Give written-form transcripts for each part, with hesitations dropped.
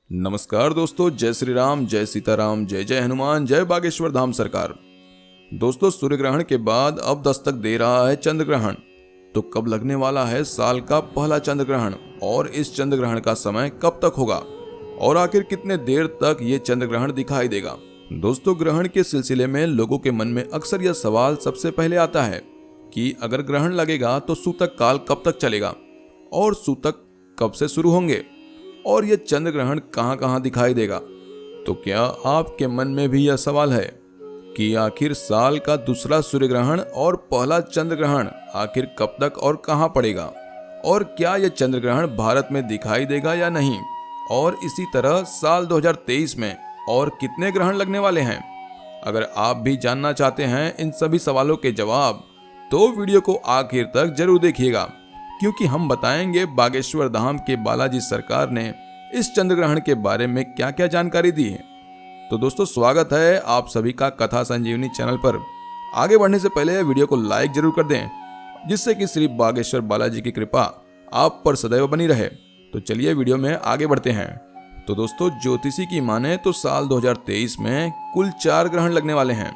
नमस्कार दोस्तों, जय श्री राम, जय सीताराम, जय जय हनुमान, जय बागेश्वर धाम सरकार। दोस्तों, सूर्य ग्रहण के बाद अब दस्तक दे रहा है चंद्र ग्रहण। तो कब लगने वाला है साल का पहला चंद्र ग्रहण और इस चंद्र ग्रहण का समय कब तक होगा और आखिर कितने देर तक ये चंद्र ग्रहण दिखाई देगा। दोस्तों, ग्रहण के सिलसिले में लोगों के मन में अक्सर यह सवाल सबसे पहले आता है कि अगर ग्रहण लगेगा तो सूतक काल कब तक चलेगा और सूतक कब से शुरू होंगे और यह चंद्र ग्रहण कहां कहां दिखाई देगा। तो क्या आपके मन में भी यह सवाल है कि आखिर साल का दूसरा सूर्य ग्रहण और पहला चंद्र ग्रहण आखिर कब तक और कहां पड़ेगा और क्या यह चंद्र ग्रहण भारत में दिखाई देगा या नहीं, और इसी तरह साल 2023 में और कितने ग्रहण लगने वाले हैं। अगर आप भी जानना चाहते हैं इन सभी सवालों के जवाब, तो वीडियो को आखिर तक जरूर देखिएगा, क्योंकि हम बताएंगे बागेश्वर धाम के बालाजी सरकार ने इस चंद्र ग्रहण के बारे में क्या क्या जानकारी दी है। तो दोस्तों, स्वागत है आप सभी का कथा संजीवनी चैनल पर। आगे बढ़ने से पहले वीडियो को लाइक जरूर कर दें, जिससे कि श्री बागेश्वर बालाजी की कृपा आप पर सदैव बनी रहे। तो चलिए वीडियो में आगे बढ़ते हैं। तो दोस्तों, ज्योतिषी की माने तो साल 2023 में कुल 4 ग्रहण लगने वाले हैं।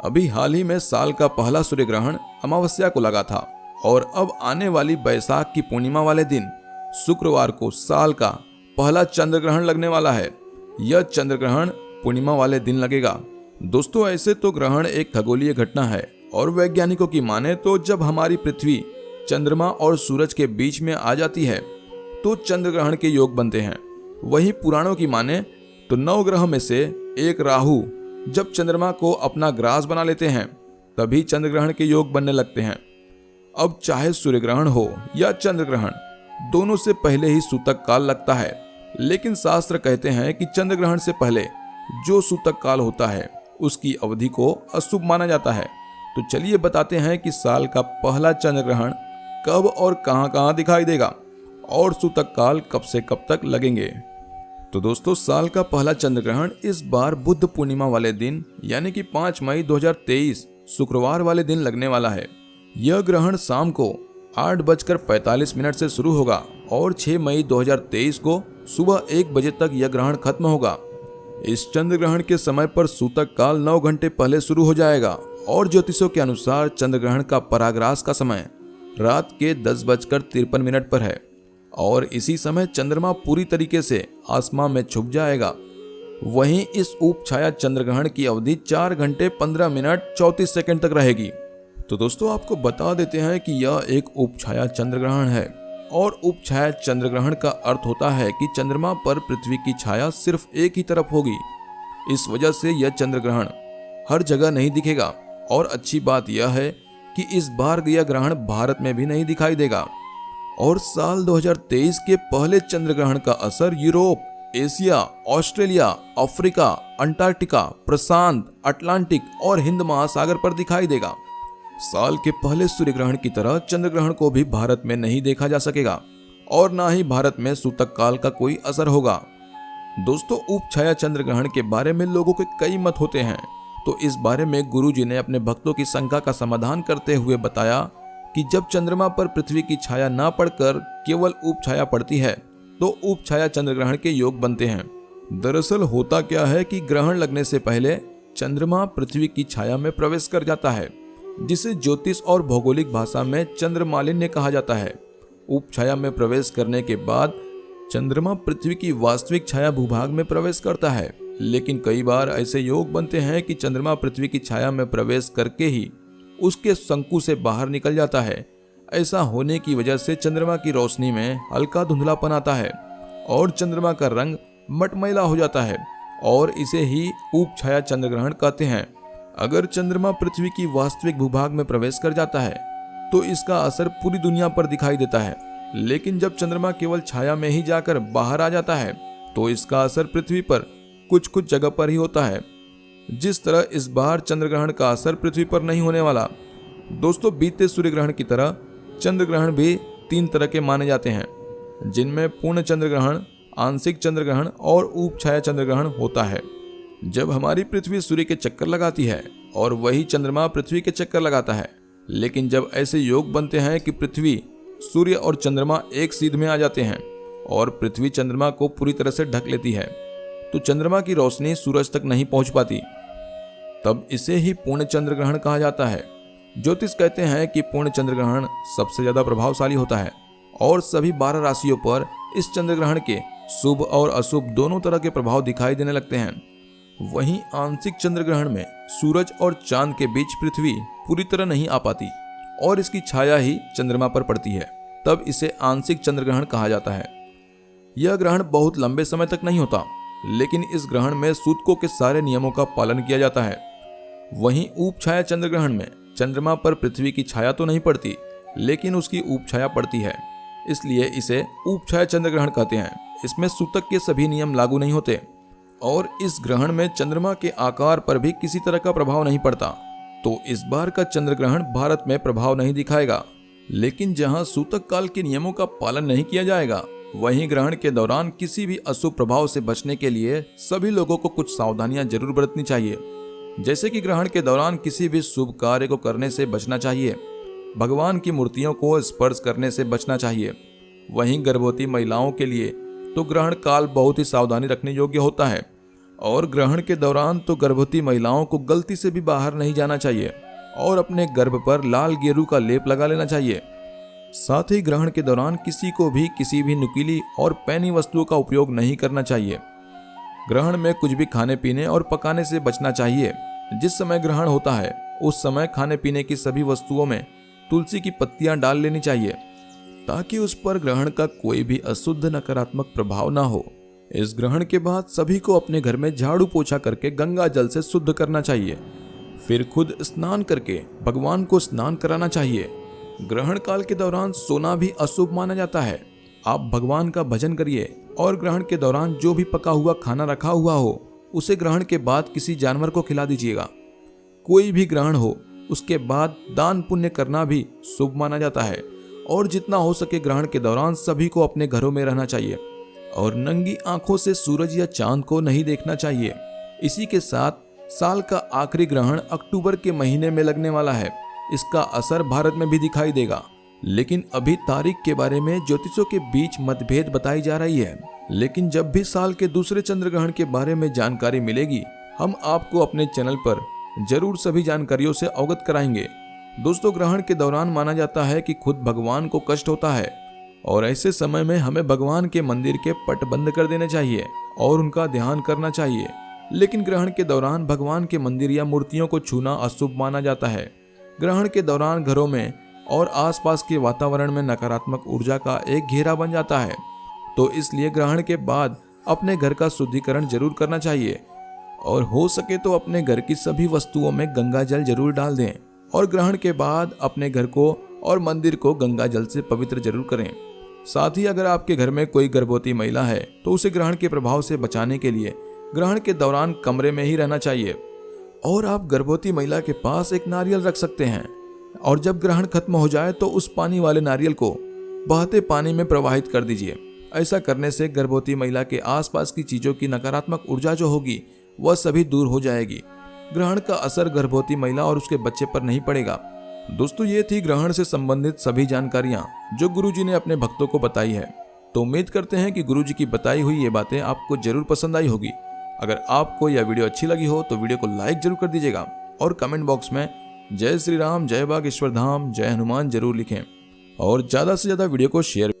अभी हाल ही में साल का पहला सूर्य ग्रहण अमावस्या को लगा था और अब आने वाली बैसाख की पूर्णिमा वाले दिन शुक्रवार को साल का पहला चंद्र ग्रहण लगने वाला है। यह चंद्र ग्रहण पूर्णिमा वाले दिन लगेगा। दोस्तों, ऐसे तो ग्रहण एक खगोलीय घटना है और वैज्ञानिकों की माने तो जब हमारी पृथ्वी चंद्रमा और सूरज के बीच में आ जाती है तो चंद्र ग्रहण के योग बनते हैं। वहीं पुराणों की माने तो 9 ग्रह में से एक राहु जब चंद्रमा को अपना ग्रास बना लेते हैं तभी चंद्र ग्रहण के योग बनने लगते हैं। अब चाहे सूर्य ग्रहण हो या चंद्र ग्रहण, दोनों से पहले ही सूतक काल लगता है, लेकिन शास्त्र कहते हैं कि चंद्र ग्रहण से पहले जो सूतक काल होता है उसकी अवधि को अशुभ माना जाता है। तो चलिए बताते हैं कि साल का पहला चंद्र ग्रहण कब और कहां कहां दिखाई देगा और सूतक काल कब से कब तक लगेंगे। तो दोस्तों, साल का पहला चंद्र ग्रहण इस बार बुद्ध पूर्णिमा वाले दिन यानी कि 5 मई 2023 शुक्रवार वाले दिन लगने वाला है। यह ग्रहण शाम को 8:45 से शुरू होगा और 6 मई 2023 को सुबह 1 बजे तक यह ग्रहण खत्म होगा। इस चंद्र ग्रहण के समय पर सूतक काल 9 घंटे पहले शुरू हो जाएगा और ज्योतिषों के अनुसार चंद्र ग्रहण का पराग्रास का समय रात के 10:53 पर है और इसी समय चंद्रमा पूरी तरीके से आसमान में छुप जाएगा। वहीं इस उप छाया चंद्र ग्रहण की अवधि 4 घंटे 15 मिनट 34 सेकंड तक रहेगी। तो दोस्तों, आपको बता देते हैं कि यह एक उप छाया चंद्र ग्रहण है और उप छाया चंद्र ग्रहण का अर्थ होता है कि चंद्रमा पर पृथ्वी की छाया सिर्फ एक ही तरफ होगी। इस वजह से यह चंद्र ग्रहण हर जगह नहीं दिखेगा और अच्छी बात यह है कि इस बार यह ग्रहण भारत में भी नहीं दिखाई देगा। और साल 2023 के पहले चंद्र ग्रहण का असर Europe, Asia, Australia, Africa, Antarctica, प्रशांत, अटलांटिक और हिंद महासागर पर दिखाई देगा। साल के पहले सूर्य ग्रहण की तरह चंद्र ग्रहण को भी भारत में नहीं देखा जा सकेगा और ना ही भारत में सूतक काल का कोई असर होगा। दोस्तों, उप छाया चंद्र ग्रहण के बारे में लोगों के कई मत होते हैं। तो इस बारे में गुरुजी ने अपने भक्तों की शंका का समाधान करते हुए बताया कि जब चंद्रमा पर पृथ्वी की छाया ना पड़कर केवल उप छाया पड़ती है तो उप छाया चंद्र ग्रहण के योग बनते हैं। दरअसल होता क्या है कि ग्रहण लगने से पहले चंद्रमा पृथ्वी की छाया में प्रवेश कर जाता है, जिसे ज्योतिष और भौगोलिक भाषा में चंद्रमालिन्य कहा जाता है। उप छाया में प्रवेश करने के बाद चंद्रमा पृथ्वी की वास्तविक छाया भूभाग में प्रवेश करता है, लेकिन कई बार ऐसे योग बनते हैं कि चंद्रमा पृथ्वी की छाया में प्रवेश करके ही उसके शंकु से बाहर निकल जाता है। ऐसा होने की वजह से चंद्रमा की रोशनी में हल्का धुंधलापन आता है और चंद्रमा का रंग मटमैला हो जाता है और इसे ही उप छाया चंद्र ग्रहण कहते हैं। अगर चंद्रमा पृथ्वी की वास्तविक भूभाग में प्रवेश कर जाता है तो इसका असर पूरी दुनिया पर दिखाई देता है, लेकिन जब चंद्रमा केवल छाया में ही जाकर बाहर आ जाता है तो इसका असर पृथ्वी पर कुछ जगह पर ही होता है। जिस तरह इस बार चंद्र ग्रहण का असर पृथ्वी पर नहीं होने वाला। दोस्तों, बीते सूर्य ग्रहण की तरह चंद्र ग्रहण भी 3 तरह के माने जाते हैं, जिनमें पूर्ण चंद्र ग्रहण, आंशिक चंद्र ग्रहण और उप छाया चंद्र ग्रहण होता है। जब हमारी पृथ्वी सूर्य के चक्कर लगाती है और वही चंद्रमा पृथ्वी के चक्कर लगाता है, लेकिन जब ऐसे योग बनते हैं कि पृथ्वी, सूर्य और चंद्रमा एक सीध में आ जाते हैं और पृथ्वी चंद्रमा को पूरी तरह से ढक लेती है तो चंद्रमा की रोशनी सूरज तक नहीं पहुंच पाती, तब इसे ही पूर्ण चंद्र ग्रहण कहा जाता है। ज्योतिष कहते हैं कि पूर्ण चंद्र ग्रहण सबसे ज्यादा प्रभावशाली होता है और सभी 12 राशियों पर इस चंद्र ग्रहण के शुभ और अशुभ दोनों तरह के प्रभाव दिखाई देने लगते हैं। वहीं आंशिक चंद्र ग्रहण में सूरज और चांद के बीच पृथ्वी पूरी तरह नहीं आ पाती और इसकी छाया ही चंद्रमा पर पड़ती है, तब इसे आंशिक चंद्र ग्रहण कहा जाता है। यह ग्रहण बहुत लंबे समय तक नहीं होता, लेकिन इस ग्रहण में सूतकों के सारे नियमों का पालन किया जाता है। वहीं ऊपछाया चंद्र ग्रहण में चंद्रमा पर पृथ्वी की छाया तो नहीं पड़ती, लेकिन उसकी ऊपछाया पड़ती है, इसलिए इसे ऊपछाया चंद्र ग्रहण कहते हैं। इसमें सूतक के सभी नियम लागू नहीं होते और इस ग्रहण में चंद्रमा के आकार पर भी किसी तरह का प्रभाव नहीं पड़ता। तो इस बार का चंद्र ग्रहण भारत में प्रभाव नहीं दिखाएगा, लेकिन जहां सूतक काल के नियमों का पालन नहीं किया जाएगा, वहीं ग्रहण के दौरान किसी भी अशुभ प्रभाव से बचने के लिए सभी लोगों को कुछ सावधानियां जरूर बरतनी चाहिए। जैसे कि ग्रहण के दौरान किसी भी शुभ कार्य को करने से बचना चाहिए, भगवान की मूर्तियों को स्पर्श करने से बचना चाहिए। वहीं गर्भवती महिलाओं के लिए तो ग्रहण काल बहुत ही सावधानी रखने योग्य होता है और ग्रहण के दौरान तो गर्भवती महिलाओं को गलती से भी बाहर नहीं जाना चाहिए और अपने गर्भ पर लाल गेरू का लेप लगा लेना चाहिए। साथ ही ग्रहण के दौरान किसी को भी किसी भी नुकीली और पैनी वस्तुओं का उपयोग नहीं करना चाहिए। ग्रहण में कुछ भी खाने पीने और पकाने से बचना चाहिए। जिस समय ग्रहण होता है उस समय खाने पीने की सभी वस्तुओं में तुलसी की पत्तियां डाल लेनी चाहिए ताकि उस पर ग्रहण का कोई भी अशुद्ध नकारात्मक प्रभाव ना हो। इस ग्रहण के बाद सभी को अपने घर में झाड़ू पोछा करके गंगा जल से शुद्ध करना चाहिए, फिर खुद स्नान करके भगवान को स्नान कराना चाहिए। ग्रहण काल के दौरान सोना भी अशुभ माना जाता है। आप भगवान का भजन करिए और ग्रहण के दौरान जो भी पका हुआ खाना रखा हुआ हो उसे ग्रहण के बाद किसी जानवर को खिला दीजिएगा। कोई भी ग्रहण हो उसके बाद दान पुण्य करना भी शुभ माना जाता है और जितना हो सके ग्रहण के दौरान सभी को अपने घरों में रहना चाहिए और नंगी आंखों से सूरज या चांद को नहीं देखना चाहिए। इसी के साथ साल का आखिरी ग्रहण अक्टूबर के महीने में लगने वाला है। इसका असर भारत में भी दिखाई देगा, लेकिन अभी तारीख के बारे में ज्योतिषों के बीच मतभेद बताई जा रही है। लेकिन जब भी साल के दूसरे चंद्र ग्रहण के बारे में जानकारी मिलेगी, हम आपको अपने चैनल पर जरूर सभी जानकारियों से अवगत कराएंगे। दोस्तों, ग्रहण के दौरान माना जाता है कि खुद भगवान को कष्ट होता है और ऐसे समय में हमें भगवान के मंदिर के पट बंद कर देने चाहिए और उनका ध्यान करना चाहिए। लेकिन ग्रहण के दौरान भगवान के मंदिर या मूर्तियों को छूना अशुभ माना जाता है। ग्रहण के दौरान घरों में और आसपास के वातावरण में नकारात्मक ऊर्जा का एक घेरा बन जाता है, तो इसलिए ग्रहण के बाद अपने घर का शुद्धिकरण जरूर करना चाहिए और हो सके तो अपने घर की सभी वस्तुओं में गंगा जल जरूर डाल दें और ग्रहण के बाद अपने घर को और मंदिर को गंगा जल से पवित्र जरूर करें। साथ ही अगर आपके घर में कोई गर्भवती महिला है तो उसे ग्रहण के प्रभाव से बचाने के लिए ग्रहण के दौरान कमरे में ही रहना चाहिए और आप गर्भवती महिला के पास एक नारियल रख सकते हैं और जब ग्रहण खत्म हो जाए तो उस पानी वाले नारियल को बहते पानी में प्रवाहित कर दीजिए। ऐसा करने से गर्भवती महिला के आसपास की चीजों की नकारात्मक ऊर्जा जो होगी वह सभी दूर हो जाएगी। ग्रहण का असर गर्भवती महिला और उसके बच्चे पर नहीं पड़ेगा। दोस्तों, ये थी ग्रहण से संबंधित सभी जानकारियां जो गुरुजी ने अपने भक्तों को बताई है। तो उम्मीद करते हैं कि गुरुजी की बताई हुई ये बातें आपको जरूर पसंद आई होगी। अगर आपको यह वीडियो अच्छी लगी हो तो वीडियो को लाइक जरूर कर दीजिएगा और कमेंट बॉक्स में जय श्री राम, जय बागेश्वर धाम, जय हनुमान जरूर लिखें और ज्यादा से ज्यादा वीडियो को शेयर